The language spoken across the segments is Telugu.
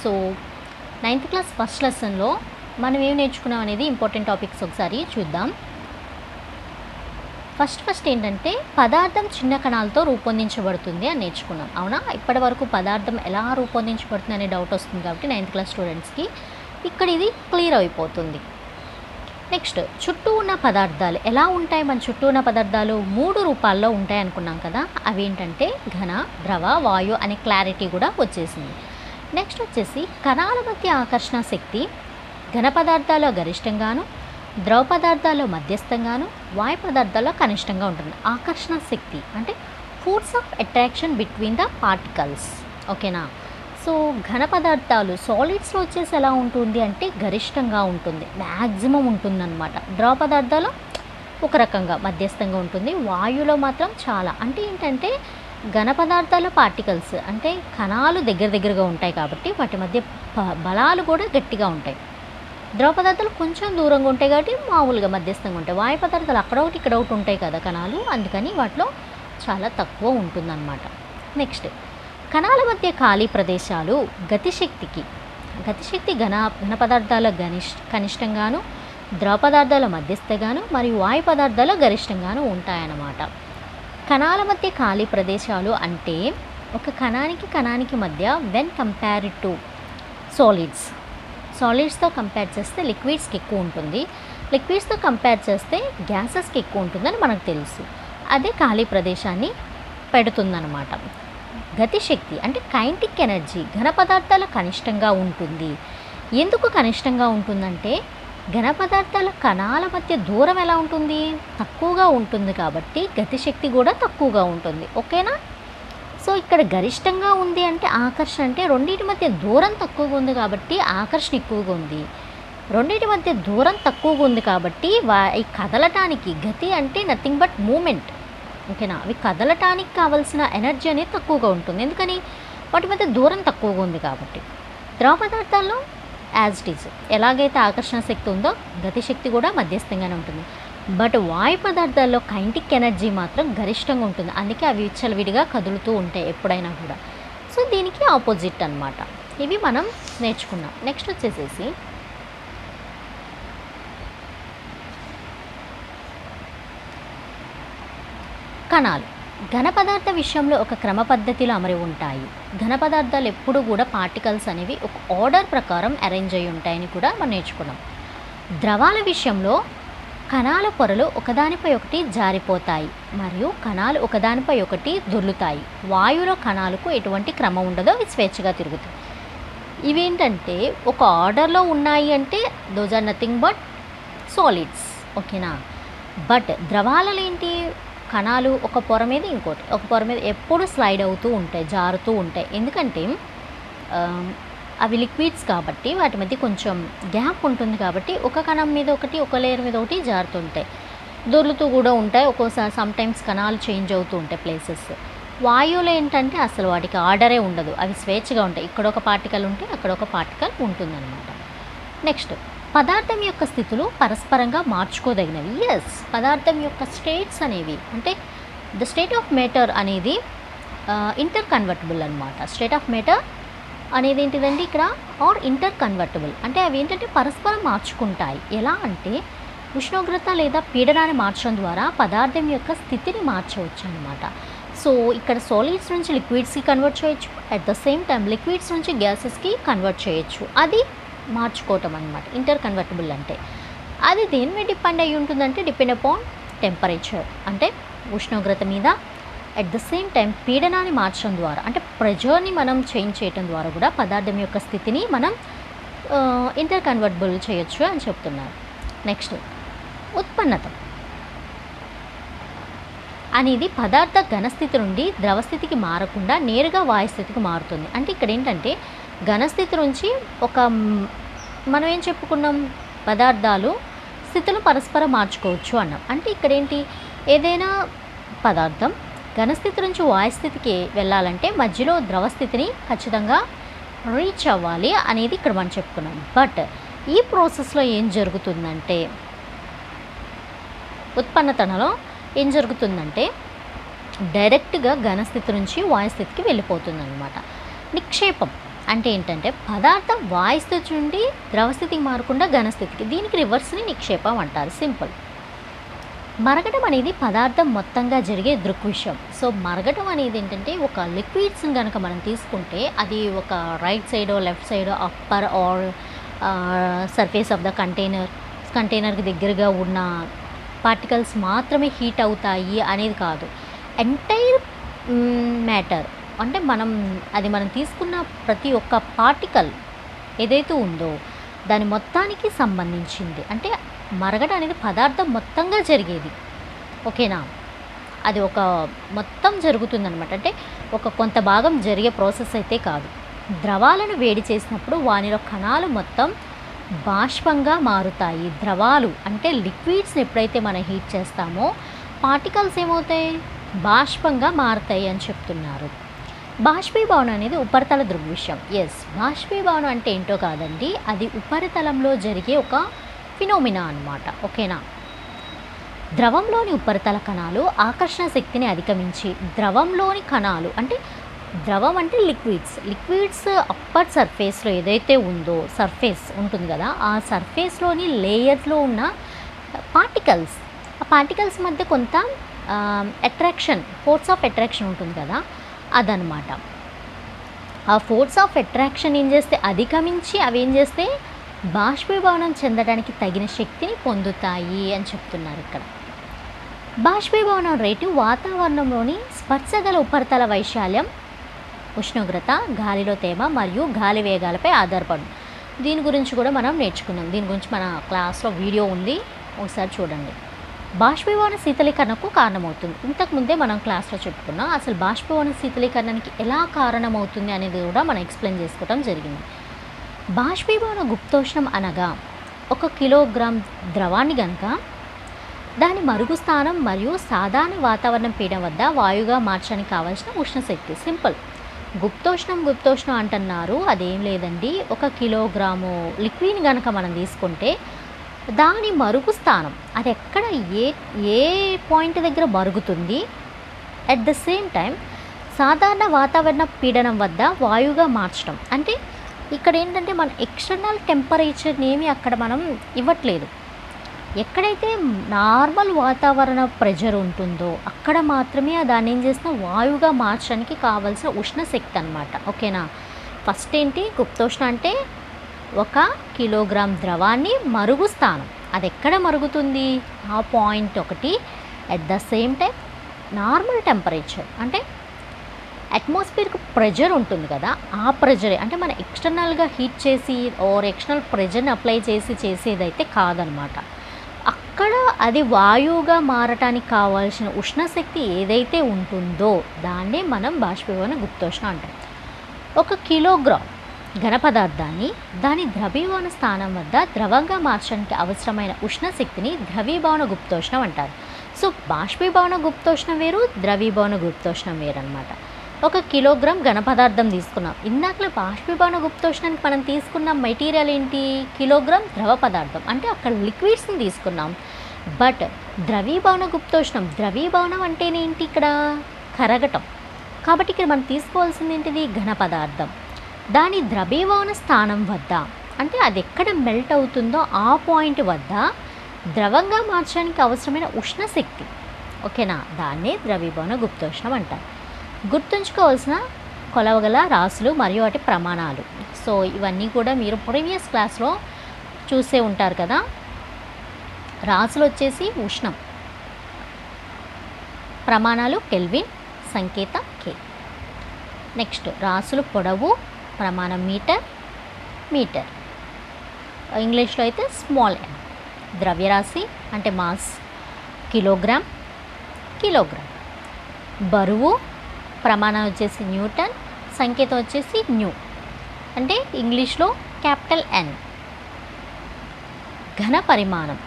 సో 9th క్లాస్ ఫస్ట్ లెసన్లో మనం ఏం నేర్చుకున్నాం అనేది ఇంపార్టెంట్ టాపిక్స్ ఒకసారి చూద్దాం. ఫస్ట్ ఏంటంటే పదార్థం చిన్న కణాలతో రూపొందించబడుతుంది అని నేర్చుకున్నాం. అవునా? ఇప్పటి వరకు పదార్థం ఎలా రూపొందించబడుతుంది అనే డౌట్ వస్తుంది కాబట్టి 9th క్లాస్ స్టూడెంట్స్కి ఇక్కడ ఇది క్లియర్ అయిపోతుంది. నెక్స్ట్, చుట్టూ ఉన్న పదార్థాలు ఎలా ఉంటాయి? మన చుట్టూ ఉన్న పదార్థాలు 3 రూపాల్లో ఉంటాయి అనుకున్నాం కదా. అవి ఏంటంటే ఘన, ద్రవ, వాయు అనే క్లారిటీ కూడా వచ్చేసింది. నెక్స్ట్ వచ్చేసి కణాల మధ్య ఆకర్షణ శక్తి ఘన పదార్థాల్లో గరిష్టంగాను, ద్రవ పదార్థాల్లో మధ్యస్థంగాను, వాయు పదార్థాల్లో కనిష్టంగా ఉంటుంది. ఆకర్షణ శక్తి అంటే force of attraction between the particles. ఓకేనా? సో ఘన పదార్థాలు సాలిడ్స్లో వచ్చేసి ఎలా ఉంటుంది అంటే గరిష్టంగా ఉంటుంది, మ్యాక్సిమం ఉంటుందన్నమాట. ద్రవ పదార్థాలు ఒక రకంగా మధ్యస్థంగా ఉంటుంది, వాయువులో మాత్రం చాలా. అంటే ఏంటంటే ఘన పదార్థాల పార్టికల్స్ అంటే కణాలు దగ్గరగా ఉంటాయి కాబట్టి వాటి మధ్య బలాలు కూడా గట్టిగా ఉంటాయి. ద్రవ పదార్థాలు కొంచెం దూరంగా ఉంటాయి కాబట్టి మామూలుగా మధ్యస్థంగా ఉంటాయి. వాయు పదార్థాలు అక్కడ ఒకటి ఇక్కడ ఒకటి ఉంటాయి కదా కణాలు, అందుకని వాటిలో చాలా తక్కువ ఉంటుందన్నమాట. నెక్స్ట్, కణాల మధ్య ఖాళీ ప్రదేశాలు గతిశక్తి ఘన పదార్థాల కనిష్టంగాను, ద్రవ పదార్థాల మధ్యస్థగాను మరియు వాయు పదార్థాల గరిష్టంగాను ఉంటాయన్నమాట. కణాల మధ్య ఖాళీ ప్రదేశాలు అంటే ఒక కణానికి మధ్య వెన్ కంపేర్డ్ టు సాలిడ్స్తో కంపేర్ చేస్తే లిక్విడ్స్కి ఎక్కువ ఉంటుంది, లిక్విడ్స్తో కంపేర్ చేస్తే గ్యాసెస్కి ఎక్కువ ఉంటుందని మనకు తెలుసు. అదే ఖాళీ ప్రదేశాన్ని పెడుతుందన్నమాట. గతిశక్తి అంటే కైనెటిక్ ఎనర్జీ ఘన పదార్థాల కనిష్టంగా ఉంటుంది. ఎందుకు కనిష్టంగా ఉంటుందంటే ఘన పదార్థాల కణాల మధ్య దూరం ఎలా ఉంటుంది? తక్కువగా ఉంటుంది కాబట్టి గతిశక్తి కూడా తక్కువగా ఉంటుంది. ఓకేనా? సో ఇక్కడ గరిష్టంగా ఉంది అంటే ఆకర్షణ అంటే రెండింటి మధ్య దూరం తక్కువగా ఉంది కాబట్టి ఆకర్షణ ఎక్కువగా ఉంది. రెండింటి మధ్య దూరం తక్కువగా ఉంది కాబట్టి ఈ కదలటానికి గతి అంటే నథింగ్ బట్ మూమెంట్. ఓకేనా? అవి కదలటానికి కావాల్సిన ఎనర్జీ అనేది తక్కువగా ఉంటుంది, ఎందుకని వాటి మధ్య దూరం తక్కువగా ఉంది కాబట్టి. ద్రవ పదార్థాల్లో యాజ్ ఇట్ ఈజ్ ఎలాగైతే ఆకర్షణ శక్తి ఉందో గతిశక్తి కూడా మధ్యస్థంగానే ఉంటుంది. బట్ వాయు పదార్థాల్లో కైనెటిక్ ఎనర్జీ మాత్రం గరిష్టంగా ఉంటుంది, అందుకే అవి విచ్చలవిడిగా కదులుతూ ఉంటాయి ఎప్పుడైనా కూడా. సో దీనికి ఆపోజిట్ అన్నమాట. ఇవి మనం నేర్చుకున్నాం. నెక్స్ట్ వచ్చేసేసి కణాలు ఘన పదార్థ విషయంలో ఒక క్రమ పద్ధతిలో అమరి ఉంటాయి. ఘన పదార్థాలు ఎప్పుడు కూడా పార్టికల్స్ అనేవి ఒక ఆర్డర్ ప్రకారం అరేంజ్ అయి ఉంటాయని కూడా మనం నేర్చుకున్నాం. ద్రవాల విషయంలో కణాల పొరలు ఒకదానిపై ఒకటి జారిపోతాయి మరియు కణాలు ఒకదానిపై ఒకటి దొర్లుతాయి. వాయువులో కణాలకు ఎటువంటి క్రమం ఉండదో అవి స్వేచ్ఛగా తిరుగుతాయి. ఇవేంటంటే ఒక ఆర్డర్లో ఉన్నాయి అంటే those are nothing but solids. ఓకేనా? బట్ ద్రవాలలో ఏంటి? కణాలు ఒక పొర మీద ఇంకోటి, ఒక పొర మీద ఎప్పుడు స్లైడ్ అవుతూ ఉంటాయి, జారుతూ ఉంటాయి. ఎందుకంటే అవి లిక్విడ్స్ కాబట్టి వాటి మధ్య కొంచెం గ్యాప్ ఉంటుంది కాబట్టి ఒక కణం మీద ఒకటి, ఒక లేయర్ మీద ఒకటి జారుతుంటాయి, దొర్లుతూ కూడా ఉంటాయి. ఒక్కోసారి సమ్టైమ్స్ కణాలు చేంజ్ అవుతూ ఉంటాయి ప్లేసెస్. వాయువులో ఏంటంటే అసలు వాటికి ఆర్డరే ఉండదు, అవి స్వేచ్ఛగా ఉంటాయి. ఇక్కడ ఒక పార్టికల్ ఉంటే అక్కడ ఒక పార్టికల్ ఉంటుందన్నమాట. నెక్స్ట్, పదార్థం యొక్క స్థితులు పరస్పరంగా మార్చుకోదగినవి. పదార్థం యొక్క స్టేట్స్ అనేవి అంటే ద స్టేట్ ఆఫ్ మ్యాటర్ అనేది ఇంటర్ కన్వర్టబుల్ అనమాట. స్టేట్ ఆఫ్ మ్యాటర్ అనేది ఏంటిదండి ఇక్కడ ఆర్ ఇంటర్ కన్వర్టబుల్ అంటే అవి ఏంటంటే పరస్పరం మార్చుకుంటాయి. ఎలా అంటే ఉష్ణోగ్రత లేదా పీడనాన్ని మార్చడం ద్వారా పదార్థం యొక్క స్థితిని మార్చవచ్చు అనమాట. సో ఇక్కడ సాలిడ్స్ నుంచి లిక్విడ్స్కి కన్వర్ట్ చేయొచ్చు, at the same time liquids నుంచి గ్యాసెస్కి కన్వర్ట్ చేయొచ్చు. అది మార్చుకోవటం అనమాట ఇంటర్ కన్వర్టబుల్ అంటే. అది దేని మీద డిపెండ్ అయ్యి ఉంటుందంటే డిపెండ్ అపాన్ టెంపరేచర్ అంటే ఉష్ణోగ్రత మీద, అట్ ద సేమ్ టైం పీడనాన్ని మార్చడం ద్వారా అంటే ప్రెజర్ని మనం చేంజ్ చేయడం ద్వారా కూడా పదార్థం యొక్క స్థితిని మనం ఇంటర్ కన్వర్టబుల్ చేయొచ్చు అని చెప్తున్నారు. నెక్స్ట్, ఉత్పన్నత అనేది పదార్థ ఘనస్థితి నుండి ద్రవస్థితికి మారకుండా నేరుగా వాయుస్థితికి మారుతుంది. అంటే ఇక్కడ ఏంటంటే ఘనస్థితి నుంచి మనం ఏం చెప్పుకున్నాం, పదార్థాలు స్థితులు పరస్పరం మార్చుకోవచ్చు అన్నాం. అంటే ఇక్కడ ఏంటి, ఏదైనా పదార్థం ఘనస్థితి నుంచి వాయుస్థితికి వెళ్ళాలంటే మధ్యలో ద్రవస్థితిని ఖచ్చితంగా రీచ్ అవ్వాలి అనేది ఇక్కడ మనం చెప్పుకున్నాం. బట్ ఈ ప్రాసెస్లో ఏం జరుగుతుందంటే ఉత్పన్నతలో ఏం జరుగుతుందంటే డైరెక్ట్గా ఘనస్థితి నుంచి వాయుస్థితికి వెళ్ళిపోతుందన్నమాట. నిక్షేపం అంటే ఏంటంటే పదార్థం వాయుస్థితి నుండి ద్రవస్థితికి మారకుండా ఘనస్థితికి, దీనికి రివర్స్ని నిక్షేపం అంటారు. సింపుల్. మరగటం అనేది పదార్థం మొత్తంగా జరిగే దృగ్విషయం. సో మరగటం అనేది ఏంటంటే ఒక లిక్విడ్స్ని కనుక మనం తీసుకుంటే అది ఒక రైట్ సైడో లెఫ్ట్ సైడో upper or surface of the కంటైనర్కి దగ్గరగా ఉన్న పార్టికల్స్ మాత్రమే హీట్ అవుతాయి అనేది కాదు. ఎంటైర్ మ్యాటర్ అంటే మనం తీసుకున్న ప్రతి ఒక్క పార్టికల్ ఏదైతే ఉందో దాని మొత్తానికి సంబంధించింది. అంటే మరగడం అనేది పదార్థం మొత్తంగా జరిగేది. ఓకేనా, అది ఒక మొత్తం జరుగుతుందన్నమాట. అంటే ఒక కొంత భాగం జరిగే ప్రాసెస్ అయితే కాదు. ద్రవాలను వేడి చేసినప్పుడు వానిలో కణాలు మొత్తం బాష్పంగా మారుతాయి. ద్రవాలు అంటే లిక్విడ్స్ని ఎప్పుడైతే మనం హీట్ చేస్తామో పార్టికల్స్ ఏమవుతాయి, బాష్పంగా మారుతాయి అని చెప్తున్నారు. బాష్పీభవనం అనేది ఉపరితల దృగ్విషయం. ఎస్, బాష్పీభవనం అంటే ఏంటో కాదండి, అది ఉపరితలంలో జరిగే ఒక ఫినోమినా అన్నమాట. ఓకేనా, ద్రవంలోని ఉపరితల కణాలు ఆకర్షణ శక్తిని అధిగమించి ద్రవంలోని కణాలు అంటే ద్రవం అంటే లిక్విడ్స్ అప్పర్ సర్ఫేస్లో ఏదైతే ఉందో సర్ఫేస్ ఉంటుంది కదా, ఆ సర్ఫేస్లోని లేయర్స్లో ఉన్న పార్టికల్స్, ఆ పార్టికల్స్ మధ్య కొంత ఫోర్స్ ఆఫ్ అట్రాక్షన్ ఉంటుంది కదా, అదనమాట. ఆ ఫోర్స్ ఆఫ్ అట్రాక్షన్ ఏం చేస్తే అధిగమించి అవి ఏం చేస్తే బాష్పీభవనం చెందడానికి తగిన శక్తిని పొందుతాయి అని చెప్తున్నారు ఇక్కడ. బాష్పీభవనం రేటు వాతావరణంలోని స్పర్శగల ఉపరితల వైశాల్యం, ఉష్ణోగ్రత, గాలిలో తేమ మరియు గాలి వేగాలపై ఆధారపడు. దీని గురించి కూడా మనం నేర్చుకున్నాం. దీని గురించి మన క్లాస్లో వీడియో ఉంది, ఒకసారి చూడండి. బాష్పీభవన శీతలీకరణకు కారణమవుతుంది. ఇంతకుముందే మనం క్లాస్లో చెప్పుకున్నాం. అసలు బాష్పీభవన శీతలీకరణకి ఎలా కారణమవుతుంది అనేది కూడా మనం ఎక్స్ప్లెయిన్ చేసుకోవడం జరిగింది. బాష్పీభవన గుప్తోష్ణం అనగా 1 కిలోగ్రామ్ ద్రవాన్ని కనుక దాని మరుగు స్థానం మరియు సాధారణ వాతావరణ పీడనం వద్ద వాయువుగా మార్చడానికి కావాల్సిన ఉష్ణశక్తి. సింపుల్. గుప్తోష్ణం అంటున్నారు, అదేం లేదండి, 1 కిలోగ్రాము లిక్విడ్ కనుక మనం తీసుకుంటే దాని మరుగు స్థానం అది ఎక్కడ ఏ పాయింట్ దగ్గర మరుగుతుంది, అట్ ద సేమ్ టైం సాధారణ వాతావరణ పీడనం వద్ద వాయువుగా మార్చడం. అంటే ఇక్కడ ఏంటంటే మన ఎక్స్టర్నల్ టెంపరేచర్ని ఏమి అక్కడ మనం ఇవ్వట్లేదు. ఎక్కడైతే నార్మల్ వాతావరణ ప్రెషర్ ఉంటుందో అక్కడ మాత్రమే దాన్ని ఏం చేసిన వాయువుగా మార్చడానికి కావాల్సిన ఉష్ణశక్తి అన్నమాట. ఓకేనా, ఫస్ట్ ఏంటి గుప్తోష్ణ అంటే 1 కిలోగ్రామ్ ద్రవాన్ని మరుగు స్థానం అది ఎక్కడ మరుగుతుంది, ఆ పాయింట్ ఒకటి. At the same time normal temperature అంటే అట్మాస్ఫియర్కి ప్రెషర్ ఉంటుంది కదా, ఆ ప్రెషరే అంటే మన ఎక్స్టర్నల్గా హీట్ చేసి ఆర్ ఎక్స్టర్నల్ ప్రెషర్ని అప్లై చేసేదైతే కాదనమాట. అక్కడ అది వాయువుగా మారటానికి కావాల్సిన ఉష్ణశక్తి ఏదైతే ఉంటుందో దాన్నే మనం బాష్పీభవన గుప్తోష్ణ అంటాం. 1 కిలోగ్రామ్ ఘన పదార్థాన్ని దాని ద్రవీభవన స్థానం వద్ద ద్రవంగా మార్చడానికి అవసరమైన ఉష్ణశక్తిని ద్రవీభవన గుప్తోష్ణం అంటారు. సో బాష్పీభవన గుప్తోష్ణం వేరు, ద్రవీభవన గుప్తోష్ణం వేరు అనమాట. 1 కిలోగ్రామ్ ఘన పదార్థం తీసుకున్నాం. ఇందాకలో బాష్పీభవన గుప్తోష్ణానికి మనం తీసుకున్న మెటీరియల్ ఏంటి, కిలోగ్రామ్ ద్రవ పదార్థం అంటే అక్కడ లిక్విడ్స్ని తీసుకున్నాం. బట్ ద్రవీభవన గుప్తోష్ణం, ద్రవీభవనం అంటేనేంటి, ఇక్కడ కరగటం. కాబట్టి ఇక్కడ మనం తీసుకోవాల్సింది ఏంటిది, ఘన పదార్థం దాని ద్రవీభవన స్థానం వద్ద అంటే అది ఎక్కడ మెల్ట్ అవుతుందో ఆ పాయింట్ వద్ద ద్రవంగా మార్చడానికి అవసరమైన ఉష్ణశక్తి. ఓకేనా, దాన్నే ద్రవీభవన గుప్తోష్ణం అంటారు. గుర్తుంచుకోవాల్సిన కొలవగల రాసులు మరియు వాటి ప్రమాణాలు. సో ఇవన్నీ కూడా మీరు ప్రీవియస్ క్లాస్లో చూసే ఉంటారు కదా. రాసులు వచ్చేసి ఉష్ణం, ప్రమాణాలు కెల్విన్, సంకేత కే. నెక్స్ట్ రాసులు పొడవు, ప్రమాణం మీటర్, ఇంగ్లీష్లో అయితే స్మాల్ ఎం. ద్రవ్యరాశి అంటే మాస్, కిలోగ్రామ్. బరువు ప్రమాణం వచ్చేసి న్యూటన్, సంకేతం వచ్చేసి న్యూ అంటే ఇంగ్లీష్లో క్యాపిటల్ ఎన్. ఘన పరిమాణం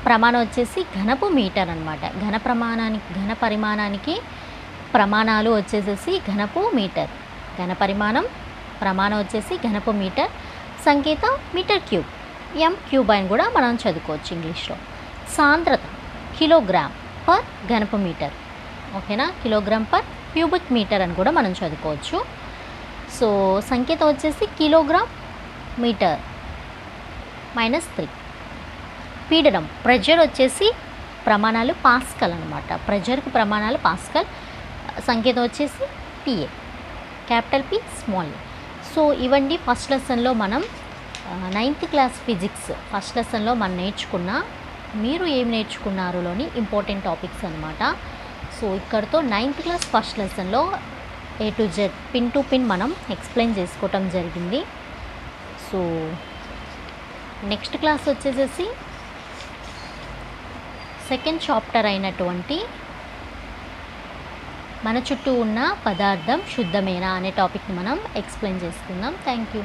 ప్రమాణం వచ్చేసి ఘనపు మీటర్ అనమాట. ఘన పరిమాణానికి ప్రమాణాలు వచ్చేసేసి ఘనపు మీటర్. ఘన పరిమాణం ప్రమాణం వచ్చేసి ఘనపు మీటర్, సంకేతం మీటర్ క్యూబ్, ఎం క్యూబ్ అని కూడా మనం చదువుకోవచ్చు ఇంగ్లీష్లో. సాంద్రత కిలోగ్రామ్ పర్ ఘనపు మీటర్. ఓకేనా, కిలోగ్రామ్ పర్ క్యూబిక్ మీటర్ అని కూడా మనం చదువుకోవచ్చు. సో సంకేతం వచ్చేసి కిలోగ్రామ్ మీటర్ -3. పీడనం ప్రెజర్ వచ్చేసి ప్రమాణాలు పాస్కల్ అనమాట. ప్రెజర్కి ప్రమాణాలు పాస్కల్. సంకేతం వచ్చేసి పిఏ, క్యాపిటల్ పి స్మాల్ ఏ. సో ఇవండి ఫస్ట్ లెసన్లో మనం 9th క్లాస్ ఫిజిక్స్ ఫస్ట్ లెసన్లో మనం నేర్చుకున్న మీరు ఏం నేర్చుకున్నారులోని ఇంపార్టెంట్ టాపిక్స్ అనమాట. సో ఇక్కడితో 9th క్లాస్ ఫస్ట్ లెసన్లో A to Z pin to pin మనం ఎక్స్ప్లెయిన్ చేసుకోవటం జరిగింది. సో నెక్స్ట్ క్లాస్ వచ్చేసేసి సెకండ్ చాప్టర్ అయినటువంటి మన చుట్టూ ఉన్న పదార్థం శుద్ధమేనా అనే టాపిక్ని మనం ఎక్స్ప్లెయిన్ చేసుకుందాం. Thank you.